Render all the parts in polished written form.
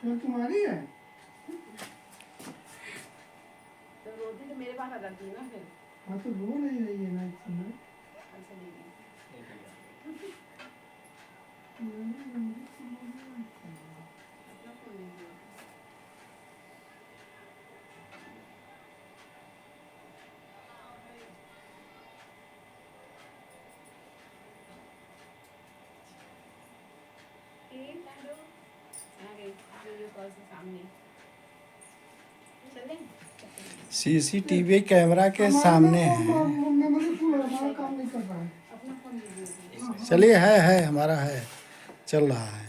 तो तुम्हारी है तो रोटी तो मेरे पास आ जाती है ना फिर। हाँ तो रो नहीं रही है ना इस समय। अच्छा नहीं अपना फोन लीजिए। वीडियो कॉल से सामने चलें। सीसीटीवी कैमरा के सामने है। मेमोरी फुल है, हमारा काम नहीं कर रहा है। अपना फोन लीजिए। चलिए है हमारा है, चल रहा है।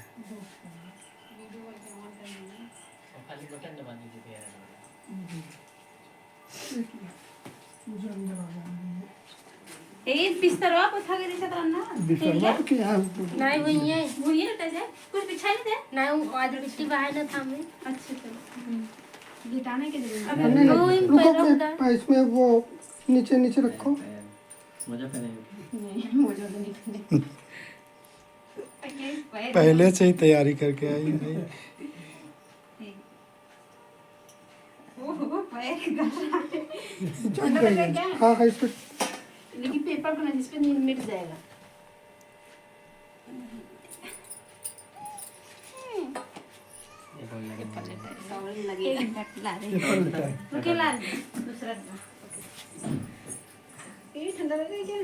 वीडियो कॉल पे ऑन कर लीजिए। और खाली बटन दबा दीजिए तैयार हो देखिए, मुझे अंदर आ जाना ए बिस्तरवा उठा के दिशा तरना बिफरवा के यहाँ नहीं हुई है भूलिए रहता है कुछ बिछाई नहीं थे। नहीं आज मिट्टी बाहर न था मैं अच्छा चलो गिटाने के लिए नहीं नहीं रुको, इसमें वो नीचे नीचे रखो। मजा पहने नहीं मुझे तो नहीं करने। पहले से ही तैयारी करके आई है। वो पैर गला जम गई है। हाँ हाँ, इस पे लेकिन पेपर बना जिस पे मिट जाएगा। एक मिनट ला रही ये पर लेटा है। रुके ला दूसरा ये ठंडा लग रहा है क्या?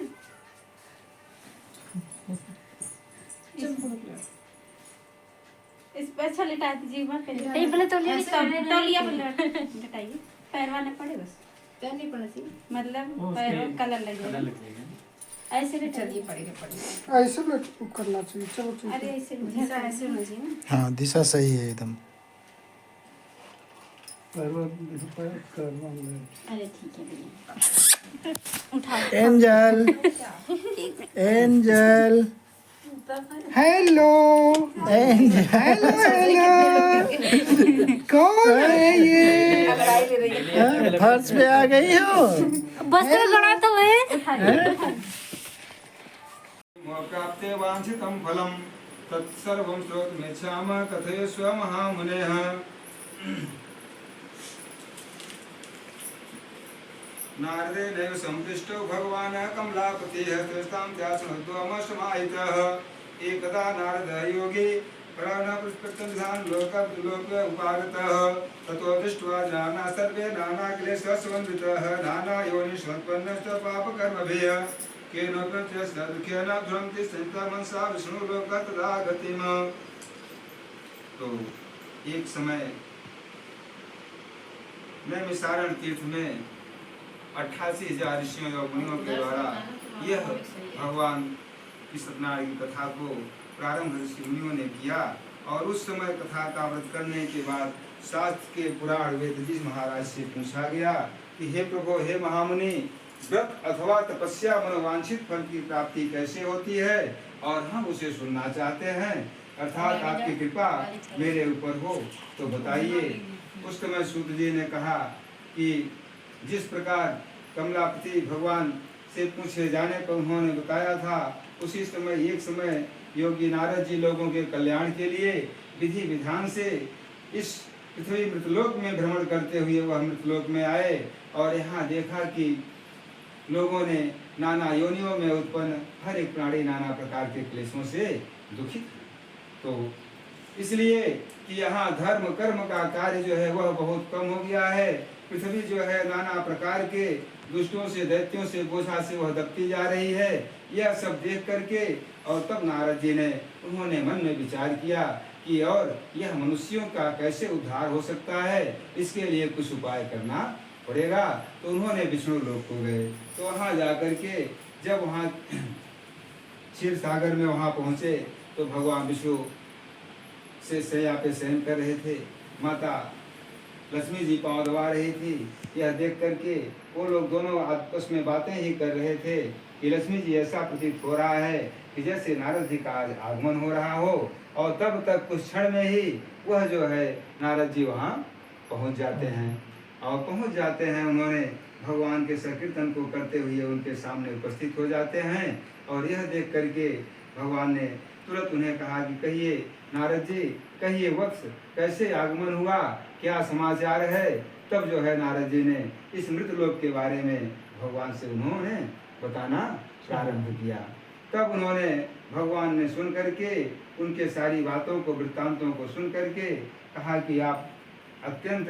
इस पे अच्छा लिटा दीजिए एक बार पहले। ये बोले तौलिया तौलिया पर लिटाइए। पैरवा न पड़े बस। पैर नहीं पड़ना चाहिए मतलब पैर कलर लग कलर जाएगा। लग जाएगा। ऐसे ले चलिए पड़ेगा। ऐसे भी करना चाहिए। चलो ठीक अरे है। ऐसे दिशा ऐसे होना चाहिए ना। हाँ दिशा सही है एकदम। पैर करना है। अरे ठीक है भैया उठा angel angel hello angel hello hello, कौन है ये? लड़ाई ले रही है। हाँ, फर्श पे आ गई हो। बस में गड़ा तो है प्राप्ते वांछितं फलं तत्सर्वं श्रोतुमिच्छामः कथयस्व महामुनेः। नारदेनैव सम्पृष्टो भगवान् कमलापतिः तेषां ध्यासनोद्वमश्माहितः। एकदा नारदः योगी प्राणपुष्पकन्धान् लोके उपागतः। ततो दृष्ट्वा जना सर्वे नानाक्लेशः समन्वितः नानायोनिष्वत्पन्नश्च पापकर्मभिः केनोपि दुखेन भ्रमति संतमनसा विष्णुलोकः तदा गतिम्। तो एक समय नैमिषारण्य तीर्थ में 88,000 ऋषियों और मुनियों के द्वारा यह भगवान की सत्यनारायण की कथा को प्रारंभ ऋषि मुनियों ने किया। और उस समय कथा का व्रत करने के बाद शास्त्र के पुराण वेद जी महाराज से पूछा गया कि हे प्रभु, हे महामुनि, व्रत अथवा तपस्या मनोवांछित फल की प्राप्ति कैसे होती है और हम उसे सुनना चाहते हैं, अर्थात आपकी कृपा मेरे ऊपर हो तो बताइए। उस समय सूत जी ने कहा कि जिस प्रकार कमलापति भगवान से पूछे जाने पर उन्होंने बताया था, उसी समय एक समय योगी नारद जी लोगों के कल्याण के लिए विधि विधान से इस पृथ्वी मृतलोक में भ्रमण करते हुए वह मृतलोक में आए और यहाँ देखा कि लोगों ने नाना योनियों में उत्पन्न हर एक प्राणी नाना प्रकार के क्लेशों से दुखित है। तो इसलिए कि यहाँ धर्म कर्म का कार्य जो है वह बहुत कम हो गया है। पृथ्वी जो है नाना प्रकार के दुष्टों से दैत्यों से बोझा से वह दबती जा रही है। यह सब देख करके और तब नारद जी ने उन्होंने मन में विचार किया कि और यह मनुष्यों का कैसे उद्धार हो सकता है, इसके लिए कुछ उपाय करना पड़ेगा। तो उन्होंने विष्णु लोक को गए। तो वहाँ जाकर के जब वहाँ क्षीर सागर में वहाँ पहुँचे तो भगवान विष्णु से शैया पे शयन कर रहे थे। माता लक्ष्मी जी पाँव दबा रही थी। यह देख करके वो लोग दोनों आपस में बातें ही कर रहे थे कि लक्ष्मी जी ऐसा प्रतीत हो रहा है कि जैसे नारद जी का आज आगमन हो रहा हो। और तब तक कुछ क्षण में ही वह जो है नारद जी वहाँ पहुँच जाते हैं। और पहुँच जाते हैं, उन्होंने भगवान के संकीर्तन को करते हुए उनके सामने उपस्थित हो जाते हैं। और यह देख करके भगवान ने तुरंत उन्हें कहा कि कहिए नारद जी, कहिए वत्स, कैसे आगमन हुआ, क्या समाचार है। तब जो है नारद जी ने इस मृतलोक के बारे में भगवान से उन्होंने बताना प्रारंभ किया। तब उन्होंने भगवान ने सुन करके उनके सारी बातों को, वृत्तांतों को सुन करके कहा कि आप अत्यंत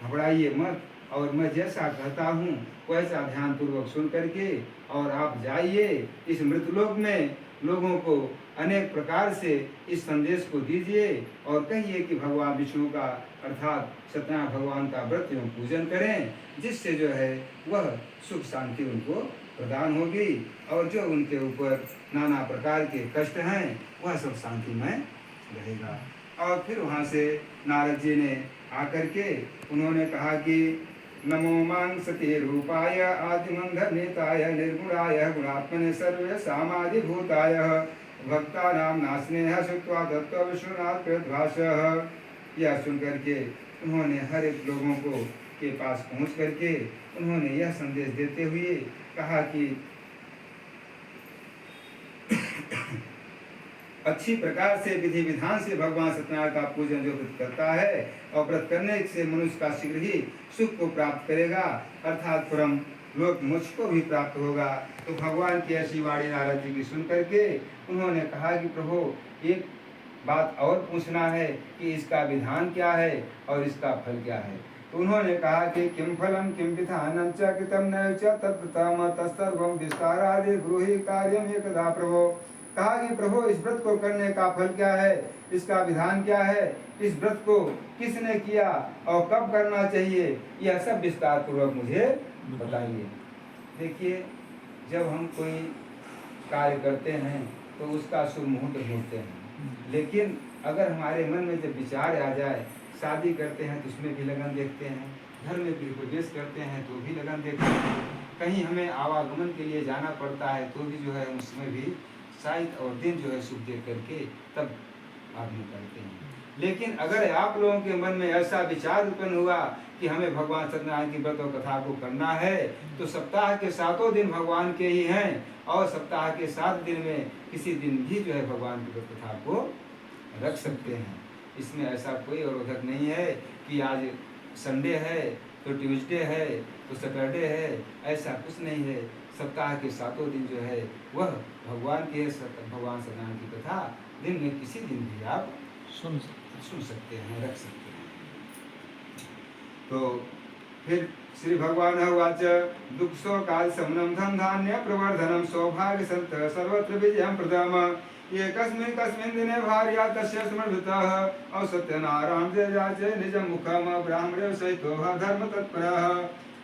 घबराइए मत, और मैं जैसा कहता हूँ वैसा ध्यान पूर्वक सुन करके और आप जाइए इस मृतलोक में, लोगों को अनेक प्रकार से इस संदेश को दीजिए और कहिए कि भगवान विष्णु का अर्थात सत्यनारायण भगवान का व्रत एवं पूजन करें, जिससे जो है वह सुख शांति उनको प्रदान होगी और जो उनके ऊपर नाना प्रकार के कष्ट हैं वह सब शांतिमय रहेगा। और फिर वहाँ से नारद जी ने आकर के उन्होंने कहा कि नमो मांसते रूपाय आदिमंधर नेताय निर्गुणाय गुणात्मने सर्वे सामादिभूताय भक्तानां नास्नेह सुत्वा दत्त विष्णुनाथ प्रद्भाषः। यह सुन करके उन्होंने हर एक लोगों को के पास पहुंच करके उन्होंने यह संदेश देते हुए कहा कि अच्छी प्रकार से विधि विधान से भगवान सत्यनारायण का पूजन जो व्रत करता है और व्रत करने से मनुष्य का शीघ्र ही सुख को प्राप्त करेगा, अर्थात परम लोक मोक्ष को भी प्राप्त होगा। तो भगवान की ऐसी वाणी नारद जी की सुन करके उन्होंने कहा कि प्रभु एक बात और पूछना है कि इसका विधान क्या है और इसका फल क्या है। तो उन्होंने कहा कि किम फलम किम विधानम च कृतम नैव च तत्प्रथम तत्सर्वं विस्तारादि ब्रूहि कार्यम एकदा प्रभो। कहा कि प्रभु इस व्रत को करने का फल क्या है, इसका विधान क्या है, इस व्रत को किसने किया और कब करना चाहिए, यह सब विस्तार पूर्वक मुझे बताइए। देखिए, जब हम कोई कार्य करते हैं तो उसका शुभ मुहूर्त ढूंढते हैं, लेकिन अगर हमारे मन में जब विचार आ जाए, शादी करते हैं तो उसमें भी लगन देखते हैं, घर में भी प्रवेश करते हैं तो भी लगन देखते हैं, कहीं हमें आवागमन के लिए जाना पड़ता है तो भी जो है उसमें भी शायद और दिन जो है शुभ देख करके तब आदमी करते हैं। लेकिन अगर आप लोगों के मन में ऐसा विचार उत्पन्न हुआ कि हमें भगवान सत्यनारायण की व्रत और कथा को करना है, तो सप्ताह के 7 दिन भगवान के ही हैं और सप्ताह के 7 दिन में किसी दिन भी जो है भगवान की व्रत कथा को रख सकते हैं। इसमें ऐसा कोई अवरोधक नहीं है कि आज संडे है तो ट्यूसडे है तो सैटरडे है, ऐसा कुछ नहीं है। सप्ताह के 7 दिन जो है वह भगवान के भगवान सत्यनारायण की कथा दिन में किसी दिन भी आप सुन सकते हैं, रख सकते हैं। तो फिर श्री भगवान उवाच दुख शोकाल शमनम धन धान्य प्रवर्धनम सौभाग्य संत सर्वत्र विजयम प्रदम एकस्मिन् कस्मिन् दिने भार्या तस्य समर्पितः और सत्यनारायण जयाचे निज मुखम ब्राह्मणे सहितो धर्म तत्परः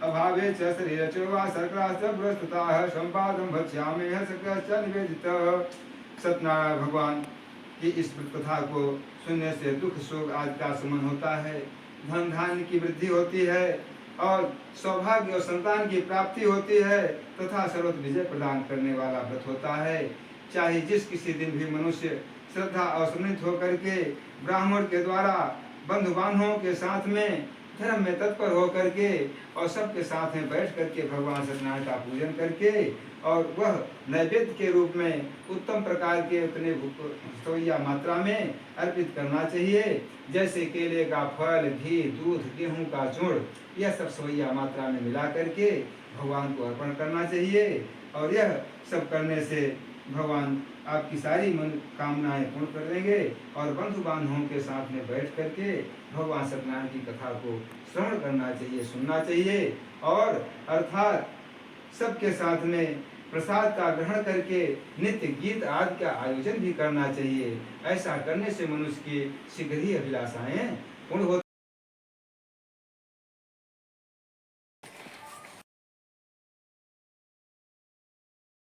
अभावे च शरीर च वा सर्कराश्च पुरस्कृताः संपादं भक्ष्यामि सकश्च निवेदितः। सत्यनारायण भगवान की इस कथा को सुनने से दुख शोक आदि का शमन होता है, धन धान्य की वृद्धि होती है और सौभाग्य और संतान की प्राप्ति होती है तथा सर्वत्र विजय प्रदान करने वाला व्रत होता है। चाहे जिस किसी दिन भी मनुष्य श्रद्धा और समृद्ध होकर के ब्राह्मण के द्वारा बंधु बांधवों के साथ में धर्म में तत्पर होकर के और सबके साथ में बैठ करके भगवान सत्यनारायण का पूजन करके और वह नैवेद्य के रूप में उत्तम प्रकार के अपने सोया मात्रा में अर्पित करना चाहिए। जैसे केले का फल, घी, दूध, गेहूं का चूर्ण, यह सब सोया मात्रा में मिला करके भगवान को अर्पण करना चाहिए। और यह सब करने से भगवान आपकी सारी मन कामनाएं पूर्ण कर देंगे और बंधु बांधवों के साथ में बैठ करके भगवान सत्यनारायण की कथा को श्रवण करना चाहिए, सुनना चाहिए और अर्थात सबके साथ में प्रसाद का ग्रहण करके नित्य गीत आदि का आयोजन भी करना चाहिए। ऐसा करने से मनुष्य की शीघ्र ही अभिलाषाएं पूर्ण होती